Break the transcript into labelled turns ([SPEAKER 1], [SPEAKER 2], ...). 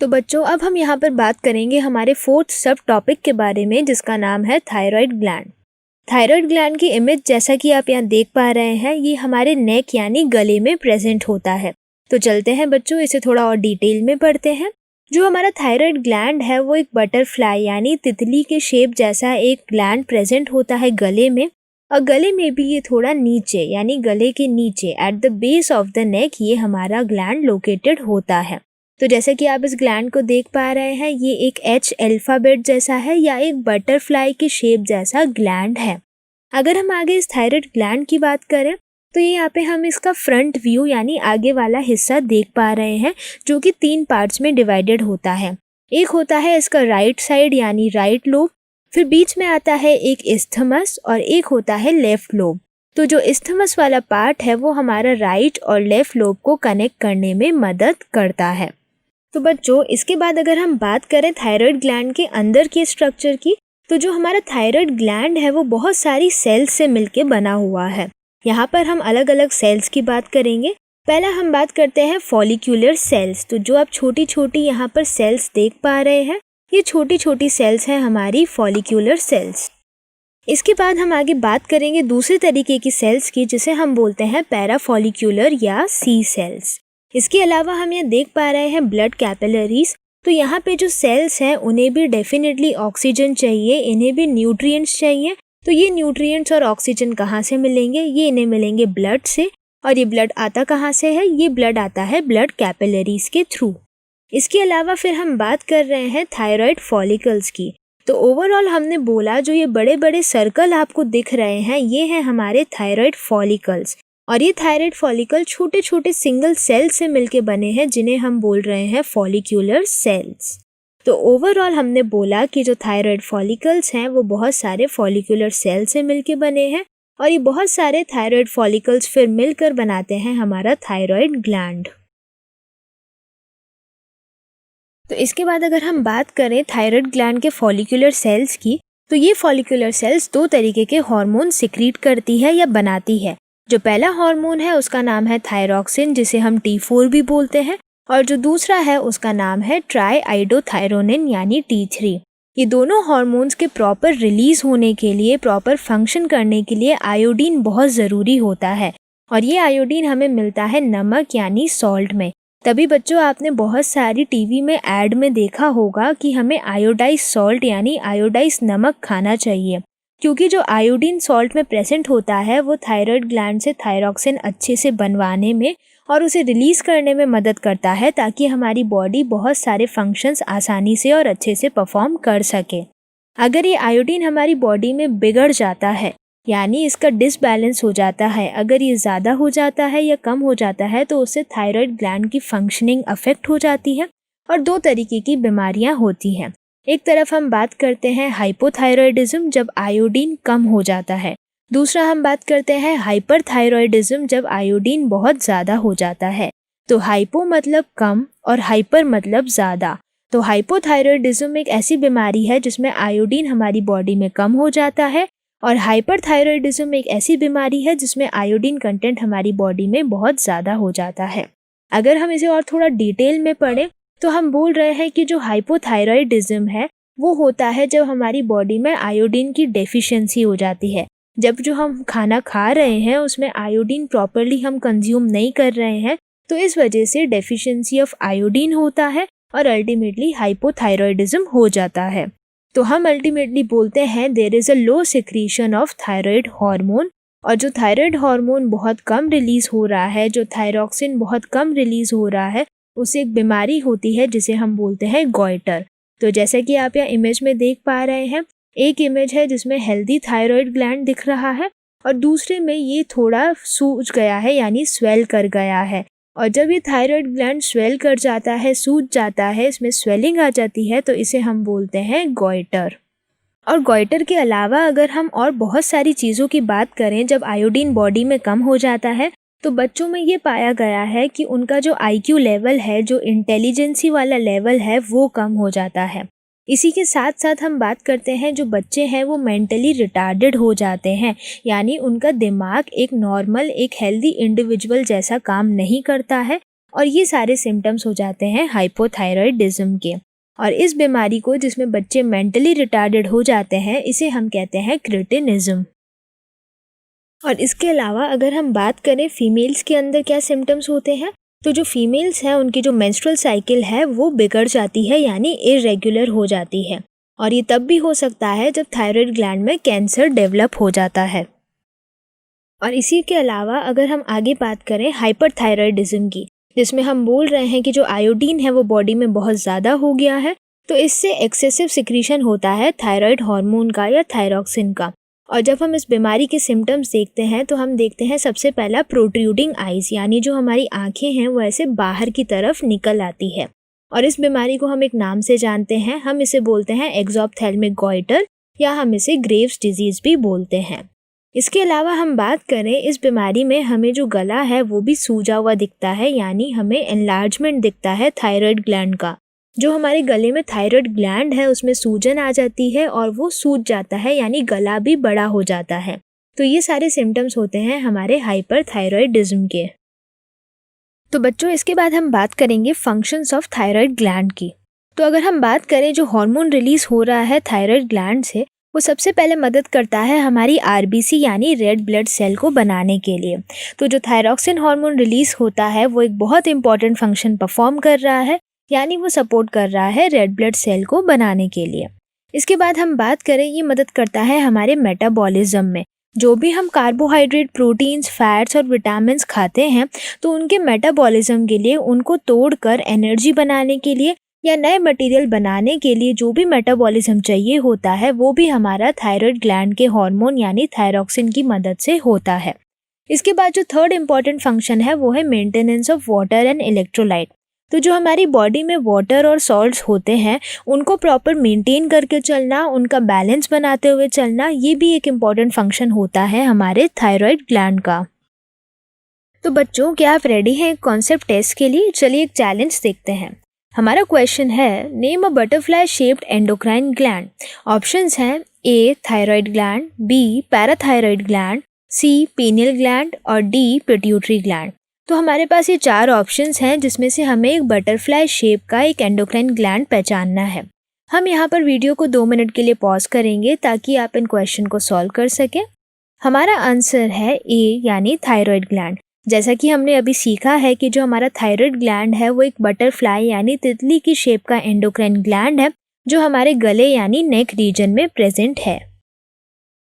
[SPEAKER 1] तो बच्चों अब हम यहाँ पर बात करेंगे हमारे फोर्थ सब टॉपिक के बारे में, जिसका नाम है थायराइड ग्लैंड। थायराइड ग्लैंड की इमेज जैसा कि आप यहाँ देख पा रहे हैं, ये हमारे नेक यानी गले में प्रेजेंट होता है। तो चलते हैं बच्चों, इसे थोड़ा और डिटेल में पढ़ते हैं। जो हमारा थायराइड ग्लैंड है वो एक बटरफ्लाई यानी तितली के शेप जैसा एक ग्लैंड प्रेजेंट होता है गले में, और गले में भी ये थोड़ा नीचे यानी गले के नीचे at the base of the neck ये हमारा ग्लैंड लोकेटेड होता है। तो जैसे कि आप इस ग्लैंड को देख पा रहे हैं, ये एक एच अल्फाबेट जैसा है या एक बटरफ्लाई के शेप जैसा ग्लैंड है। अगर हम आगे इस थायराइड ग्लैंड की बात करें तो ये यहाँ पे हम इसका फ्रंट व्यू यानी आगे वाला हिस्सा देख पा रहे हैं, जो कि 3 पार्ट्स में डिवाइडेड होता है। एक होता है इसका राइट साइड यानी राइट लोब, फिर बीच में आता है एक इस्थमस और एक होता है लेफ्ट लोब। तो जो इस्थमस वाला पार्ट है वो हमारा राइट और लेफ्ट लोब को कनेक्ट करने में मदद करता है। तो बच्चों इसके बाद अगर हम बात करें थायराइड ग्लैंड के अंदर के स्ट्रक्चर की, तो जो हमारा थायराइड ग्लैंड है वो बहुत सारी सेल्स से मिलके बना हुआ है। यहाँ पर हम अलग अलग सेल्स की बात करेंगे। पहला हम बात करते हैं फॉलिक्यूलर सेल्स। तो जो आप छोटी छोटी यहाँ पर सेल्स देख पा रहे हैं, ये छोटी छोटी सेल्स हैं हमारी फॉलिक्यूलर सेल्स। इसके बाद हम आगे बात करेंगे दूसरे तरीके की सेल्स की, जिसे हम बोलते हैं पैराफॉलिक्यूलर या सी सेल्स। इसके अलावा हम ये देख पा रहे हैं ब्लड कैपिलरीज। तो यहाँ पे जो सेल्स हैं उन्हें भी डेफिनेटली ऑक्सीजन चाहिए, इन्हें भी न्यूट्रिएंट्स चाहिए। तो ये न्यूट्रिएंट्स और ऑक्सीजन कहाँ से मिलेंगे? ये इन्हें मिलेंगे ब्लड से। और ये ब्लड आता कहाँ से है? ये ब्लड आता है ब्लड कैपिलरीज के थ्रू। इसके अलावा फिर हम बात कर रहे हैं थायराइड फॉलिकल्स की। तो ओवरऑल हमने बोला जो ये बड़े बड़े सर्कल आपको दिख रहे हैं, ये हैं हमारे थायराइड फॉलिकल्स। और ये थायराइड फॉलिकल छोटे छोटे सिंगल सेल से मिलके बने हैं, जिन्हें हम बोल रहे हैं फॉलिक्यूलर सेल्स। तो ओवरऑल हमने बोला कि जो थायराइड फॉलिकल्स हैं वो बहुत सारे फॉलिक्यूलर सेल से मिलके बने हैं, और ये बहुत सारे थायराइड फॉलिकल्स फिर मिलकर बनाते हैं हमारा थायराइड ग्लैंड। तो इसके बाद अगर हम बात करें थायराइड ग्लैंड के फॉलिक्यूलर सेल्स की, तो ये फॉलिक्यूलर सेल्स 2 तरीके के हार्मोन सिक्रीट करती है या बनाती है। जो पहला हार्मोन है उसका नाम है थायरॉक्सिन, जिसे हम T4 भी बोलते हैं, और जो दूसरा है उसका नाम है ट्राईआइडोथायरोनिन यानी T3। ये दोनों हार्मोन्स के प्रॉपर रिलीज होने के लिए, प्रॉपर फंक्शन करने के लिए आयोडीन बहुत ज़रूरी होता है, और ये आयोडीन हमें मिलता है नमक यानी सॉल्ट में। तभी बच्चों आपने बहुत सारी टीवी में ऐड में देखा होगा कि हमें आयोडाइज सॉल्ट यानी आयोडाइज नमक खाना चाहिए, क्योंकि जो आयोडीन सॉल्ट में प्रेजेंट होता है वो थायराइड ग्लैंड से थायरॉक्सिन अच्छे से बनवाने में और उसे रिलीज़ करने में मदद करता है, ताकि हमारी बॉडी बहुत सारे फंक्शंस आसानी से और अच्छे से परफॉर्म कर सके। अगर ये आयोडीन हमारी बॉडी में बिगड़ जाता है यानी इसका डिसबैलेंस हो जाता है, अगर ये ज़्यादा हो जाता है या कम हो जाता है, तो उससे थायराइड ग्लैंड की फंक्शनिंग अफेक्ट हो जाती है और 2 तरीके की बीमारियां होती हैं। एक तरफ हम बात करते हैं हाइपोथायरॉयडिज्म, जब आयोडीन कम हो जाता है। दूसरा हम बात करते हैं हाइपरथायरॉयडिज्म, जब आयोडीन बहुत ज़्यादा हो जाता है। तो हाइपो मतलब कम और हाइपर मतलब ज़्यादा। तो हाइपोथायरॉयडिज्म एक ऐसी बीमारी है जिसमें आयोडीन हमारी बॉडी में कम हो जाता है, और हाइपरथायरॉयडिज्म एक ऐसी बीमारी है जिसमें आयोडीन कंटेंट हमारी बॉडी में बहुत ज़्यादा हो जाता है। अगर हम इसे और थोड़ा डिटेल में पढ़ें तो हम बोल रहे हैं कि जो हाइपोथायरॉयडिज्म है वो होता है जब हमारी बॉडी में आयोडीन की डेफिशिएंसी हो जाती है। जब जो हम खाना खा रहे हैं उसमें आयोडीन प्रॉपरली हम कंज्यूम नहीं कर रहे हैं, तो इस वजह से डेफिशिएंसी ऑफ आयोडीन होता है और अल्टीमेटली हाइपोथायरॉयडिज्म हो जाता है। तो हम अल्टीमेटली बोलते हैं there is a low secretion of thyroid hormone, और जो थायराइड हार्मोन बहुत कम रिलीज हो रहा है, जो थायरॉक्सिन बहुत कम रिलीज हो रहा है, उसे एक बीमारी होती है जिसे हम बोलते हैं गॉइटर। तो जैसे कि आप यहाँ इमेज में देख पा रहे हैं, एक इमेज है जिसमें हेल्दी थायराइड ग्लैंड दिख रहा है और दूसरे में ये थोड़ा सूज गया है यानी स्वेल कर गया है। और जब ये थायराइड ग्लैंड स्वेल कर जाता है, सूज जाता है, इसमें स्वेलिंग आ जाती है, तो इसे हम बोलते हैं गॉइटर। और गॉइटर के अलावा अगर हम और बहुत सारी चीज़ों की बात करें, जब आयोडीन बॉडी में कम हो जाता है तो बच्चों में ये पाया गया है कि उनका जो IQ लेवल है, जो इंटेलिजेंसी वाला लेवल है, वो कम हो जाता है। इसी के साथ साथ हम बात करते हैं जो बच्चे हैं वो मेंटली रिटार्डेड हो जाते हैं, यानी उनका दिमाग एक नॉर्मल, एक हेल्दी इंडिविजुअल जैसा काम नहीं करता है, और ये सारे सिम्टम्स हो जाते हैं हाइपोथायराइडिज्म के। और इस बीमारी को, जिसमें बच्चे मेंटली रिटार्डेड हो जाते हैं, इसे हम कहते हैं क्रिटिनिज्म। और इसके अलावा अगर हम बात करें फीमेल्स के अंदर क्या सिम्टम्स होते हैं, तो जो फीमेल्स हैं उनकी जो मेंस्ट्रुअल साइकिल है वो बिगड़ जाती है, यानी इरेगुलर हो जाती है। और ये तब भी हो सकता है जब थायराइड ग्लैंड में कैंसर डेवलप हो जाता है। और इसी के अलावा अगर हम आगे बात करें हाइपरथायराइडिज्म की, जिसमें हम बोल रहे हैं कि जो आयोडीन है वो बॉडी में बहुत ज़्यादा हो गया है, तो इससे एक्सेसिव सिक्रीशन होता है थायराइड हार्मोन का या थायरॉक्सिन का। और जब हम इस बीमारी के सिम्टम्स देखते हैं तो हम देखते हैं सबसे पहला प्रोट्रूडिंग आइज, यानी जो हमारी आंखें हैं वो ऐसे बाहर की तरफ निकल आती है। और इस बीमारी को हम एक नाम से जानते हैं, हम इसे बोलते हैं एक्सोप्थेल्मिक गॉइटर, या हम इसे ग्रेव्स डिजीज़ भी बोलते हैं। इसके अलावा हम बात करें, इस बीमारी में हमें जो गला है वो भी सूजा हुआ दिखता है, यानी हमें एनलार्जमेंट दिखता है थायराइड ग्लैंड का। जो हमारे गले में थायराइड ग्लैंड है उसमें सूजन आ जाती है और वो सूज जाता है, यानी गला भी बड़ा हो जाता है। तो ये सारे सिम्टम्स होते हैं हमारे हाइपरथायराइडिज्म के। तो बच्चों, इसके बाद हम बात करेंगे फंक्शंस ऑफ थायराइड ग्लैंड की। तो अगर हम बात करें जो हार्मोन रिलीज हो रहा है थायराइड ग्लैंड से, वो सबसे पहले मदद करता है हमारी आरबीसी यानी रेड ब्लड सेल को बनाने के लिए। तो जो थायरॉक्सिन हार्मोन रिलीज होता है वो एक बहुत इंपॉर्टेंट फंक्शन परफॉर्म कर रहा है, यानी वो सपोर्ट कर रहा है रेड ब्लड सेल को बनाने के लिए। इसके बाद हम बात करें, ये मदद करता है हमारे मेटाबॉलिज्म में। जो भी हम कार्बोहाइड्रेट, प्रोटीन्स, फैट्स और विटामिन्स खाते हैं, तो उनके मेटाबॉलिज्म के लिए, उनको तोड़कर एनर्जी बनाने के लिए या नए मटेरियल बनाने के लिए जो भी मेटाबॉलिज्म चाहिए होता है, वो भी हमारा थायराइड ग्लैंड के हार्मोन यानी थायरॉक्सिन की मदद से होता है। इसके बाद जो थर्ड इम्पॉर्टेंट फंक्शन है वो है maintenance of water and electrolyte. तो जो हमारी बॉडी में वाटर और सॉल्ट्स होते हैं उनको प्रॉपर मेंटेन करके चलना, उनका बैलेंस बनाते हुए चलना, ये भी एक इम्पॉर्टेंट फंक्शन होता है हमारे थायराइड ग्लैंड का। तो बच्चों, क्या आप रेडी हैं कॉन्सेप्ट टेस्ट के लिए? चलिए एक चैलेंज देखते हैं। हमारा क्वेश्चन है, name a butterfly shaped endocrine gland. Options हैं A thyroid gland, B parathyroid gland, C pineal gland और डी पिट्यूटरी ग्लैंड। तो हमारे पास ये 4 ऑप्शंस हैं जिसमें से हमें एक बटरफ्लाई शेप का एक एंडोक्राइन ग्लैंड पहचानना है। हम यहाँ पर वीडियो को 2 मिनट के लिए पॉज करेंगे ताकि आप इन क्वेश्चन को सॉल्व कर सकें। हमारा आंसर है ए यानी थायराइड ग्लैंड। जैसा कि हमने अभी सीखा है कि जो हमारा थायराइड ग्लैंड है वो एक बटरफ्लाई यानी तितली की शेप का एंडोक्राइन ग्लैंड है जो हमारे गले यानी नेक रीजन में प्रेजेंट है।